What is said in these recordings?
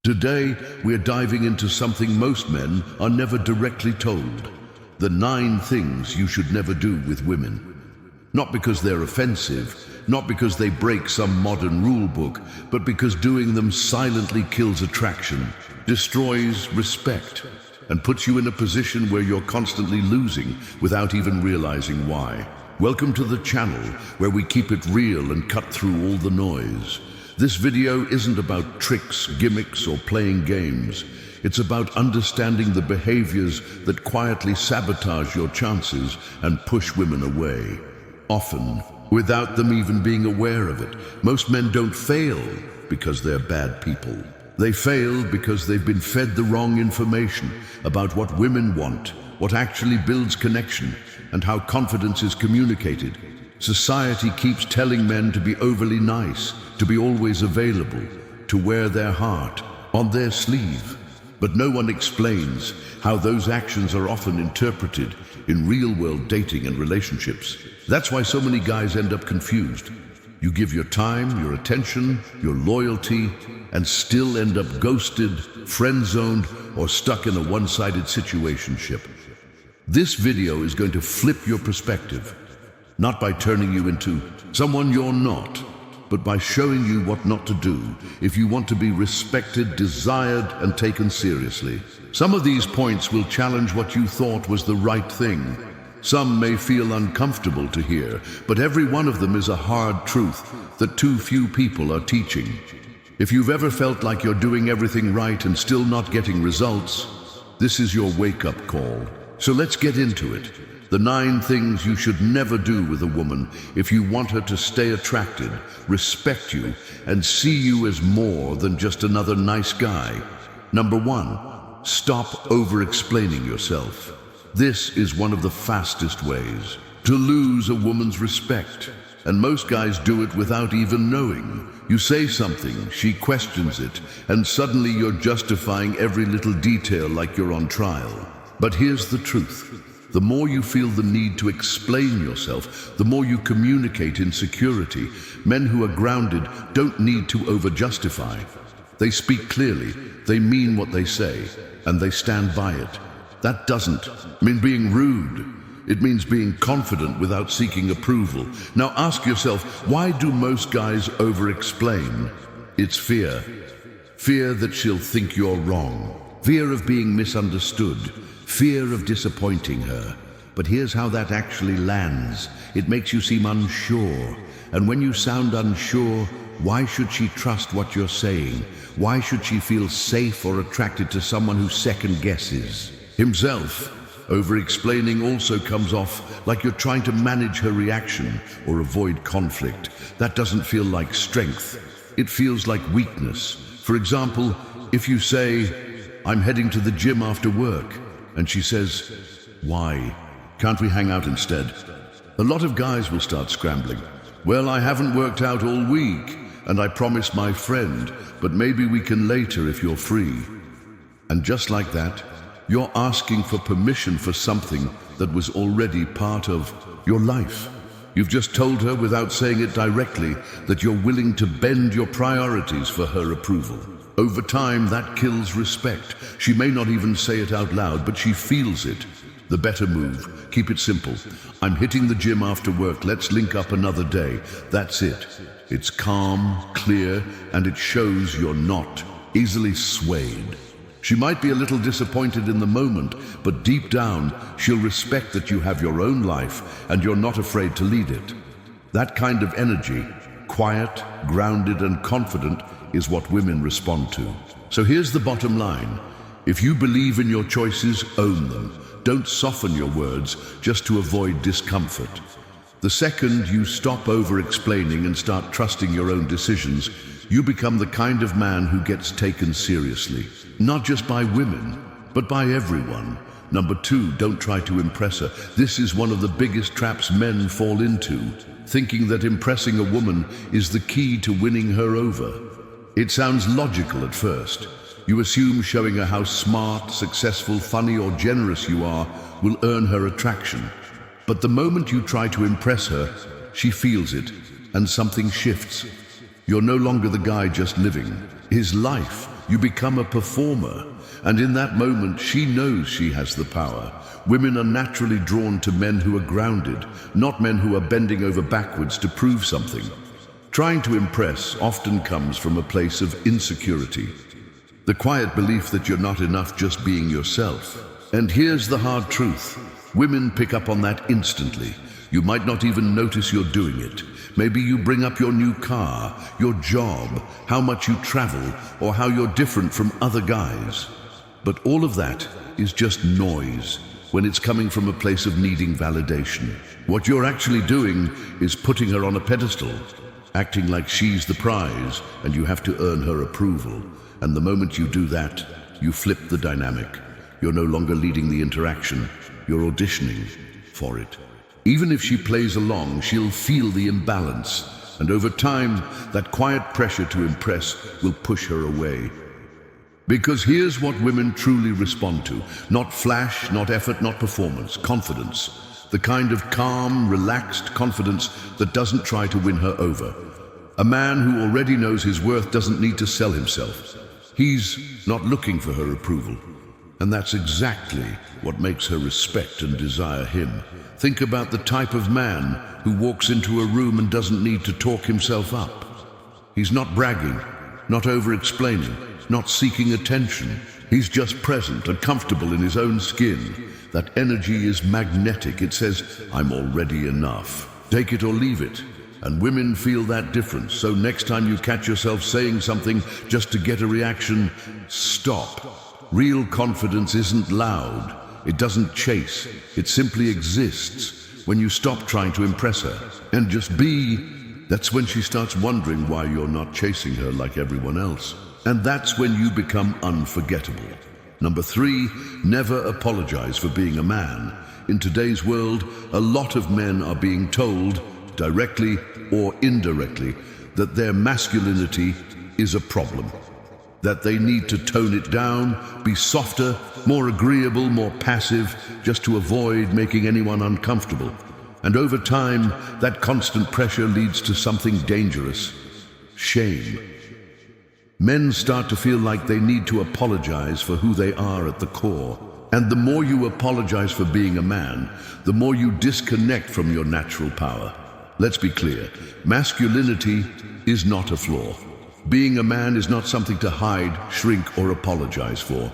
Today, we're diving into something most men are never directly told. The 9 things you should never do with women. Not because they're offensive, not because they break some modern rule book, but because doing them silently kills attraction, destroys respect, and puts you in a position where you're constantly losing without even realizing why. Welcome to the channel where we keep it real and cut through all the noise. This video isn't about tricks, gimmicks, or playing games. It's about understanding the behaviors that quietly sabotage your chances and push women away. Often, without them even being aware of it. Most men don't fail because they're bad people. They fail because they've been fed the wrong information about what women want, what actually builds connection, and how confidence is communicated. Society keeps telling men to be overly nice, to be always available, to wear their heart on their sleeve. But no one explains how those actions are often interpreted in real-world dating and relationships. That's why so many guys end up confused. You give your time, your attention, your loyalty, and still end up ghosted, friend-zoned, or stuck in a one-sided situationship. This video is going to flip your perspective, not by turning you into someone you're not, but by showing you what not to do if you want to be respected, desired, and taken seriously. Some of these points will challenge what you thought was the right thing. Some may feel uncomfortable to hear, but every one of them is a hard truth that too few people are teaching. If you've ever felt like you're doing everything right and still not getting results, this is your wake-up call. So let's get into it. The 9 things you should never do with a woman if you want her to stay attracted, respect you, and see you as more than just another nice guy. Number 1, stop over-explaining yourself. This is one of the fastest ways to lose a woman's respect, and most guys do it without even knowing. You say something, she questions it, and suddenly you're justifying every little detail like you're on trial. But here's the truth. The more you feel the need to explain yourself, the more you communicate insecurity. Men who are grounded don't need to over-justify. They speak clearly, they mean what they say, and they stand by it. That doesn't mean being rude. It means being confident without seeking approval. Now ask yourself, why do most guys over-explain? It's fear. Fear that she'll think you're wrong. Fear of being misunderstood. Fear of disappointing her. But here's how that actually lands. It makes you seem unsure. And when you sound unsure, why should she trust what you're saying? Why should she feel safe or attracted to someone who second guesses himself? Over-explaining also comes off like you're trying to manage her reaction or avoid conflict. That doesn't feel like strength. It feels like weakness. For example, if you say, "I'm heading to the gym after work," and she says, "Why? Can't we hang out instead?" A lot of guys will start scrambling. "Well, I haven't worked out all week, and I promised my friend, but maybe we can later if you're free." And just like that, you're asking for permission for something that was already part of your life. You've just told her without saying it directly that you're willing to bend your priorities for her approval. Over time, that kills respect. She may not even say it out loud, but she feels it. The better move, keep it simple. "I'm hitting the gym after work, let's link up another day." That's it. It's calm, clear, and it shows you're not easily swayed. She might be a little disappointed in the moment, but deep down, she'll respect that you have your own life and you're not afraid to lead it. That kind of energy, quiet, grounded, and confident, is what women respond to. So here's the bottom line. If you believe in your choices, own them. Don't soften your words just to avoid discomfort. The second you stop over-explaining and start trusting your own decisions, you become the kind of man who gets taken seriously. Not just by women, but by everyone. Number 2, don't try to impress her. This is one of the biggest traps men fall into, thinking that impressing a woman is the key to winning her over. It sounds logical at first. You assume showing her how smart, successful, funny, or generous you are will earn her attraction. But the moment you try to impress her, she feels it, and something shifts. You're no longer the guy just living his life. You become a performer. And in that moment, she knows she has the power. Women are naturally drawn to men who are grounded, not men who are bending over backwards to prove something. Trying to impress often comes from a place of insecurity. The quiet belief that you're not enough just being yourself. And here's the hard truth. Women pick up on that instantly. You might not even notice you're doing it. Maybe you bring up your new car, your job, how much you travel, or how you're different from other guys. But all of that is just noise when it's coming from a place of needing validation. What you're actually doing is putting her on a pedestal, acting like she's the prize and you have to earn her approval. And the moment you do that, you flip the dynamic. You're no longer leading the interaction, you're auditioning for it. Even if she plays along, she'll feel the imbalance, and over time, that quiet pressure to impress will push her away. Because here's what women truly respond to. Not flash, not effort, not performance. Confidence. The kind of calm, relaxed confidence that doesn't try to win her over. A man who already knows his worth doesn't need to sell himself. He's not looking for her approval. And that's exactly what makes her respect and desire him. Think about the type of man who walks into a room and doesn't need to talk himself up. He's not bragging, not over-explaining, not seeking attention. He's just present and comfortable in his own skin. That energy is magnetic. It says, I'm already enough. Take it or leave it. And women feel that difference. So next time you catch yourself saying something just to get a reaction, stop. Real confidence isn't loud. It doesn't chase. It simply exists when you stop trying to impress her and just be. That's when she starts wondering why you're not chasing her like everyone else. And that's when you become unforgettable. Number 3, never apologize for being a man. In today's world, a lot of men are being told, directly or indirectly, that their masculinity is a problem. That they need to tone it down, be softer, more agreeable, more passive, just to avoid making anyone uncomfortable. And over time, that constant pressure leads to something dangerous: shame. Men start to feel like they need to apologize for who they are at the core. And the more you apologize for being a man, the more you disconnect from your natural power. Let's be clear, masculinity is not a flaw. Being a man is not something to hide, shrink, or apologize for.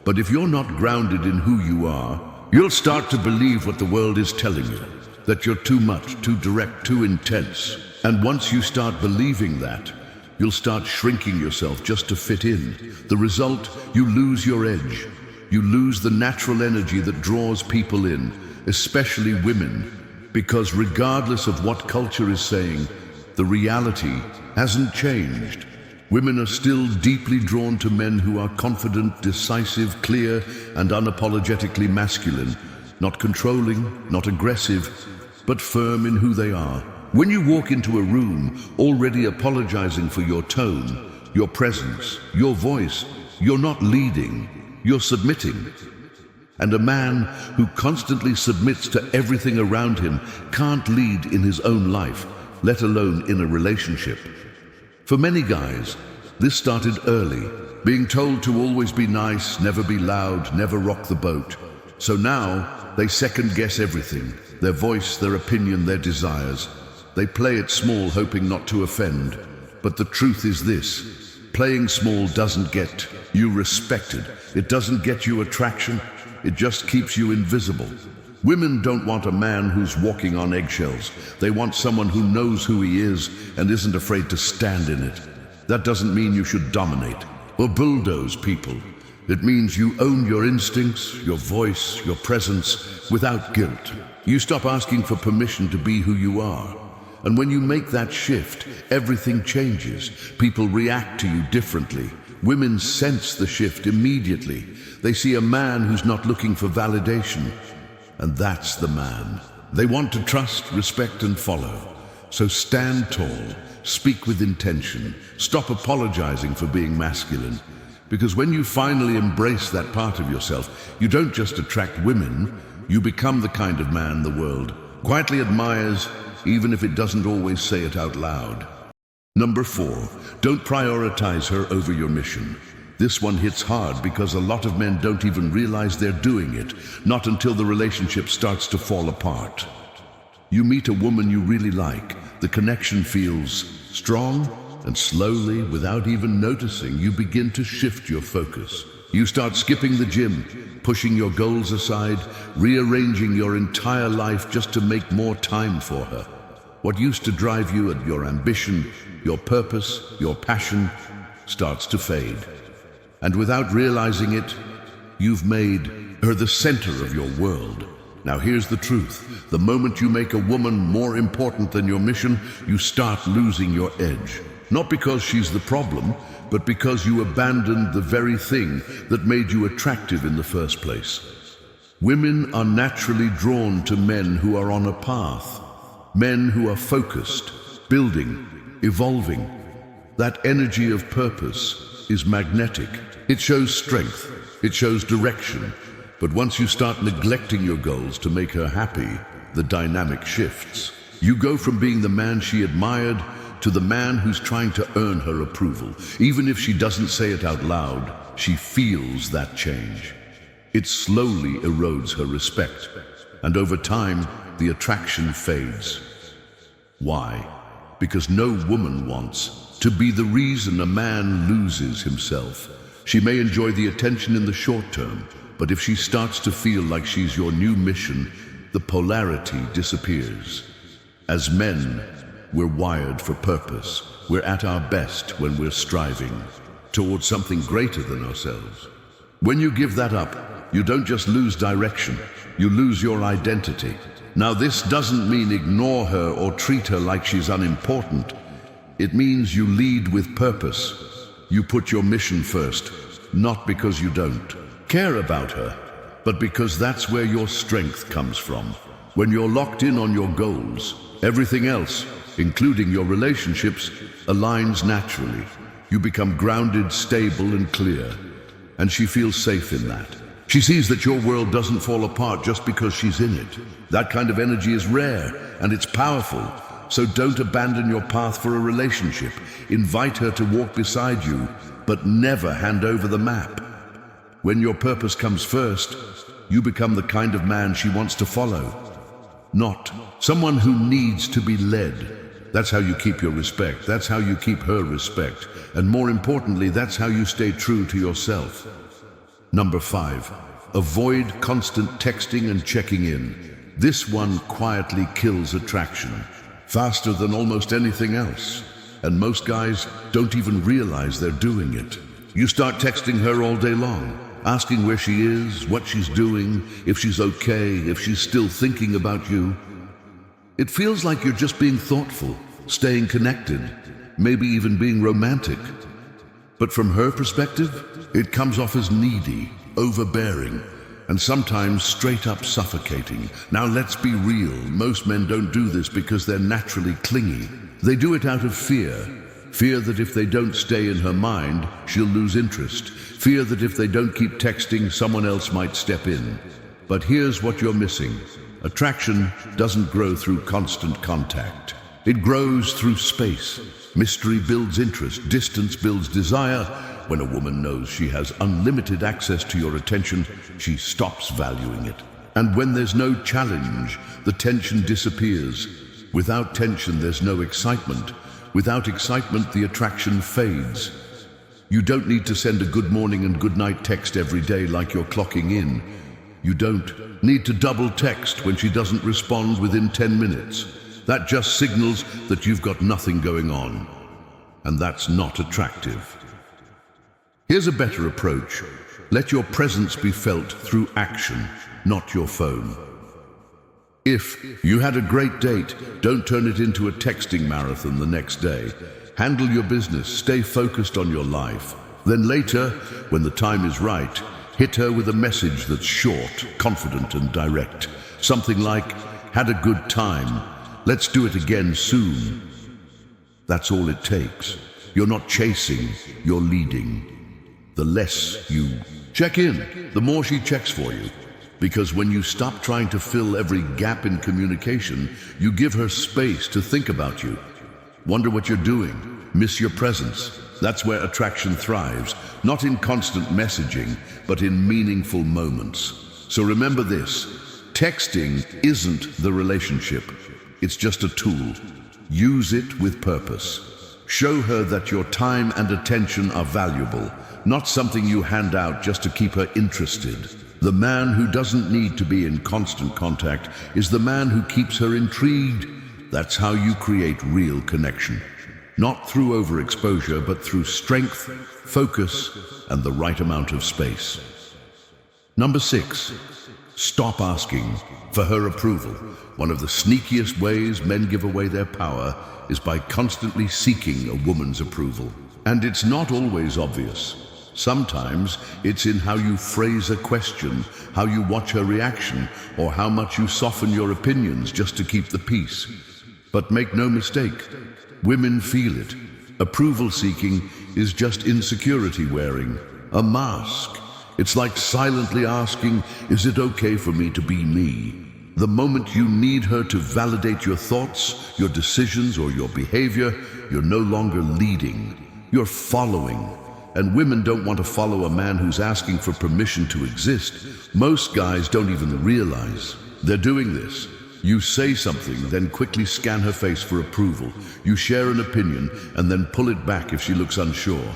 But if you're not grounded in who you are, you'll start to believe what the world is telling you, that you're too much, too direct, too intense. And once you start believing that, you'll start shrinking yourself just to fit in. The result, you lose your edge. You lose the natural energy that draws people in, especially women, because regardless of what culture is saying, the reality hasn't changed. Women are still deeply drawn to men who are confident, decisive, clear, and unapologetically masculine, not controlling, not aggressive, but firm in who they are. When you walk into a room already apologizing for your tone, your presence, your voice, you're not leading, you're submitting. And a man who constantly submits to everything around him can't lead in his own life, let alone in a relationship. For many guys, this started early, being told to always be nice, never be loud, never rock the boat. So now they second-guess everything, their voice, their opinion, their desires. They play it small, hoping not to offend. But the truth is this: playing small doesn't get you respected. It doesn't get you attraction. It just keeps you invisible. Women don't want a man who's walking on eggshells. They want someone who knows who he is and isn't afraid to stand in it. That doesn't mean you should dominate or bulldoze people. It means you own your instincts, your voice, your presence without guilt. You stop asking for permission to be who you are. And when you make that shift, everything changes. People react to you differently. Women sense the shift immediately. They see a man who's not looking for validation. And that's the man. They want to trust, respect, and follow. So stand tall, speak with intention, stop apologizing for being masculine. Because when you finally embrace that part of yourself, you don't just attract women, you become the kind of man the world quietly admires, even if it doesn't always say it out loud. Number 4, don't prioritize her over your mission. This one hits hard because a lot of men don't even realize they're doing it, not until the relationship starts to fall apart. You meet a woman you really like, the connection feels strong, and slowly, without even noticing, you begin to shift your focus. You start skipping the gym, pushing your goals aside, rearranging your entire life just to make more time for her. What used to drive you and your ambition, your purpose, your passion, starts to fade. And without realizing it, you've made her the center of your world. Now here's the truth. The moment you make a woman more important than your mission, you start losing your edge. Not because she's the problem, but because you abandoned the very thing that made you attractive in the first place. Women are naturally drawn to men who are on a path, men who are focused, building, evolving. That energy of purpose is magnetic. It shows strength, it shows direction. But once you start neglecting your goals to make her happy, the dynamic shifts. You go from being the man she admired to the man who's trying to earn her approval. Even if she doesn't say it out loud, she feels that change. It slowly erodes her respect, and over time, the attraction fades. Why? Because no woman wants to be the reason a man loses himself. She may enjoy the attention in the short term, but if she starts to feel like she's your new mission, the polarity disappears. As men, we're wired for purpose. We're at our best when we're striving towards something greater than ourselves. When you give that up, you don't just lose direction, you lose your identity. Now, this doesn't mean ignore her or treat her like she's unimportant. It means you lead with purpose. You put your mission first, not because you don't care about her, but because that's where your strength comes from. When you're locked in on your goals, everything else, including your relationships, aligns naturally. You become grounded, stable, and clear. And she feels safe in that. She sees that your world doesn't fall apart just because she's in it. That kind of energy is rare, and it's powerful. So don't abandon your path for a relationship. Invite her to walk beside you, but never hand over the map. When your purpose comes first, you become the kind of man she wants to follow. Not someone who needs to be led. That's how you keep your respect. That's how you keep her respect. And more importantly, that's how you stay true to yourself. Number 5, avoid constant texting and checking in. This one quietly kills attraction, faster than almost anything else. And most guys don't even realize they're doing it. You start texting her all day long, asking where she is, what she's doing, if she's okay, if she's still thinking about you. It feels like you're just being thoughtful, staying connected, maybe even being romantic. But from her perspective, it comes off as needy, overbearing, and sometimes straight up suffocating. Now let's be real, most men don't do this because they're naturally clingy. They do it out of fear. Fear that if they don't stay in her mind, she'll lose interest. Fear that if they don't keep texting, someone else might step in. But here's what you're missing. Attraction doesn't grow through constant contact. It grows through space. Mystery builds interest. Distance builds desire. When a woman knows she has unlimited access to your attention, she stops valuing it. And when there's no challenge, the tension disappears. Without tension, there's no excitement. Without excitement, the attraction fades. You don't need to send a good morning and good night text every day like you're clocking in. You don't need to double text when she doesn't respond within 10 minutes. That just signals that you've got nothing going on. And that's not attractive. Here's a better approach. Let your presence be felt through action, not your phone. If you had a great date, don't turn it into a texting marathon the next day. Handle your business, stay focused on your life. Then later, when the time is right, hit her with a message that's short, confident, and direct. Something like, "Had a good time. Let's do it again soon." That's all it takes. You're not chasing, you're leading. The less you check in, the more she checks for you. Because when you stop trying to fill every gap in communication, you give her space to think about you. Wonder what you're doing, miss your presence. That's where attraction thrives, not in constant messaging, but in meaningful moments. So remember this, texting isn't the relationship. It's just a tool. Use it with purpose. Show her that your time and attention are valuable, not something you hand out just to keep her interested. The man who doesn't need to be in constant contact is the man who keeps her intrigued. That's how you create real connection. Not through overexposure, but through strength, focus, and the right amount of space. Number 6, stop asking for her approval. One of the sneakiest ways men give away their power is by constantly seeking a woman's approval. And it's not always obvious. Sometimes it's in how you phrase a question, how you watch her reaction, or how much you soften your opinions just to keep the peace. But make no mistake, women feel it. Approval seeking is just insecurity wearing, a mask. It's like silently asking, is it okay for me to be me? The moment you need her to validate your thoughts, your decisions, or your behavior, you're no longer leading, you're following. And women don't want to follow a man who's asking for permission to exist. Most guys don't even realize they're doing this. You say something, then quickly scan her face for approval. You share an opinion, and then pull it back if she looks unsure.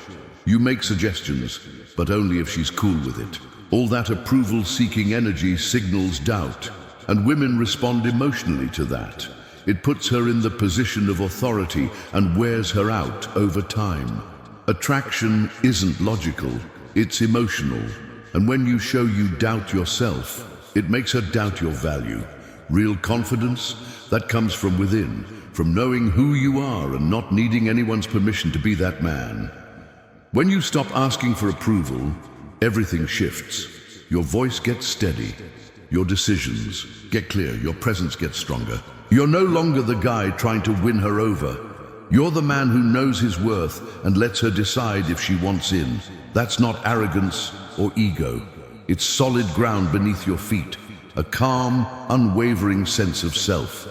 You make suggestions, but only if she's cool with it. All that approval-seeking energy signals doubt, and women respond emotionally to that. It puts her in the position of authority and wears her out over time. Attraction isn't logical, it's emotional. And when you show you doubt yourself, it makes her doubt your value. Real confidence, that comes from within, from knowing who you are and not needing anyone's permission to be that man. When you stop asking for approval, everything shifts. Your voice gets steady, your decisions get clear, your presence gets stronger. You're no longer the guy trying to win her over. You're the man who knows his worth and lets her decide if she wants in. That's not arrogance or ego. It's solid ground beneath your feet, a calm, unwavering sense of self.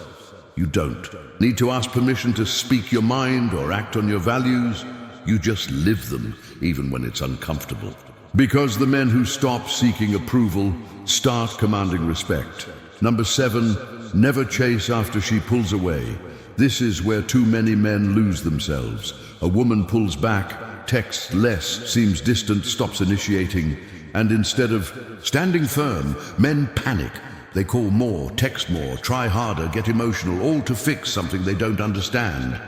You don't need to ask permission to speak your mind or act on your values. You just live them, even when it's uncomfortable. Because the men who stop seeking approval start commanding respect. Number 7, never chase after she pulls away. This is where too many men lose themselves. A woman pulls back, texts less, seems distant, stops initiating, and instead of standing firm, men panic. They call more, text more, try harder, get emotional, all to fix something they don't understand.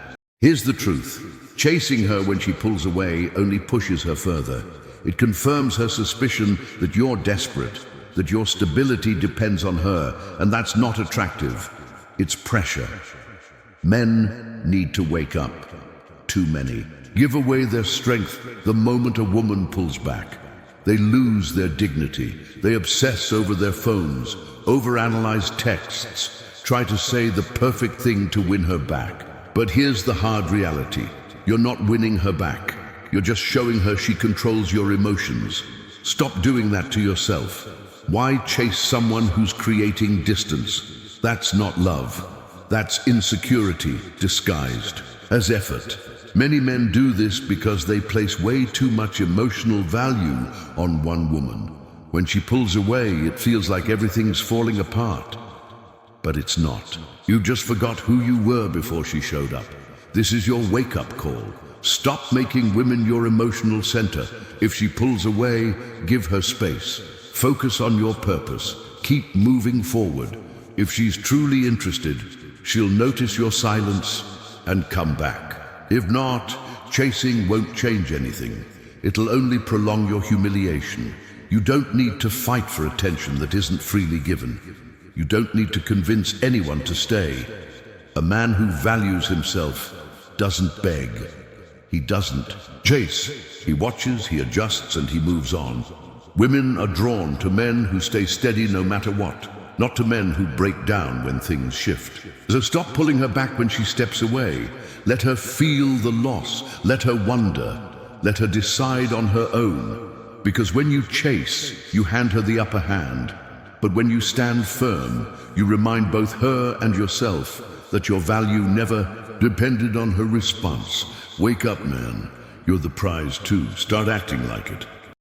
Here's the truth. Chasing her when she pulls away only pushes her further. It confirms her suspicion that you're desperate, that your stability depends on her, and that's not attractive. It's pressure. Men need to wake up. Too many give away their strength the moment a woman pulls back. They lose their dignity. They obsess over their phones, overanalyze texts, try to say the perfect thing to win her back. But here's the hard reality. You're not winning her back. You're just showing her she controls your emotions. Stop doing that to yourself. Why chase someone who's creating distance? That's not love. That's insecurity disguised as effort. Many men do this because they place way too much emotional value on one woman. When she pulls away, it feels like everything's falling apart. But it's not. You just forgot who you were before she showed up. This is your wake-up call. Stop making women your emotional center. If she pulls away, give her space. Focus on your purpose. Keep moving forward. If she's truly interested, she'll notice your silence and come back. If not, chasing won't change anything. It'll only prolong your humiliation. You don't need to fight for attention that isn't freely given. You don't need to convince anyone to stay. A man who values himself doesn't beg. He doesn't chase. He watches, he adjusts, and he moves on. Women are drawn to men who stay steady no matter what, not to men who break down when things shift. So stop pulling her back when she steps away. Let her feel the loss. Let her wonder. Let her decide on her own. Because when you chase, you hand her the upper hand. But when you stand firm, you remind both her and yourself that your value never depended on her response. Wake up, man. You're the prize too. Start acting like it.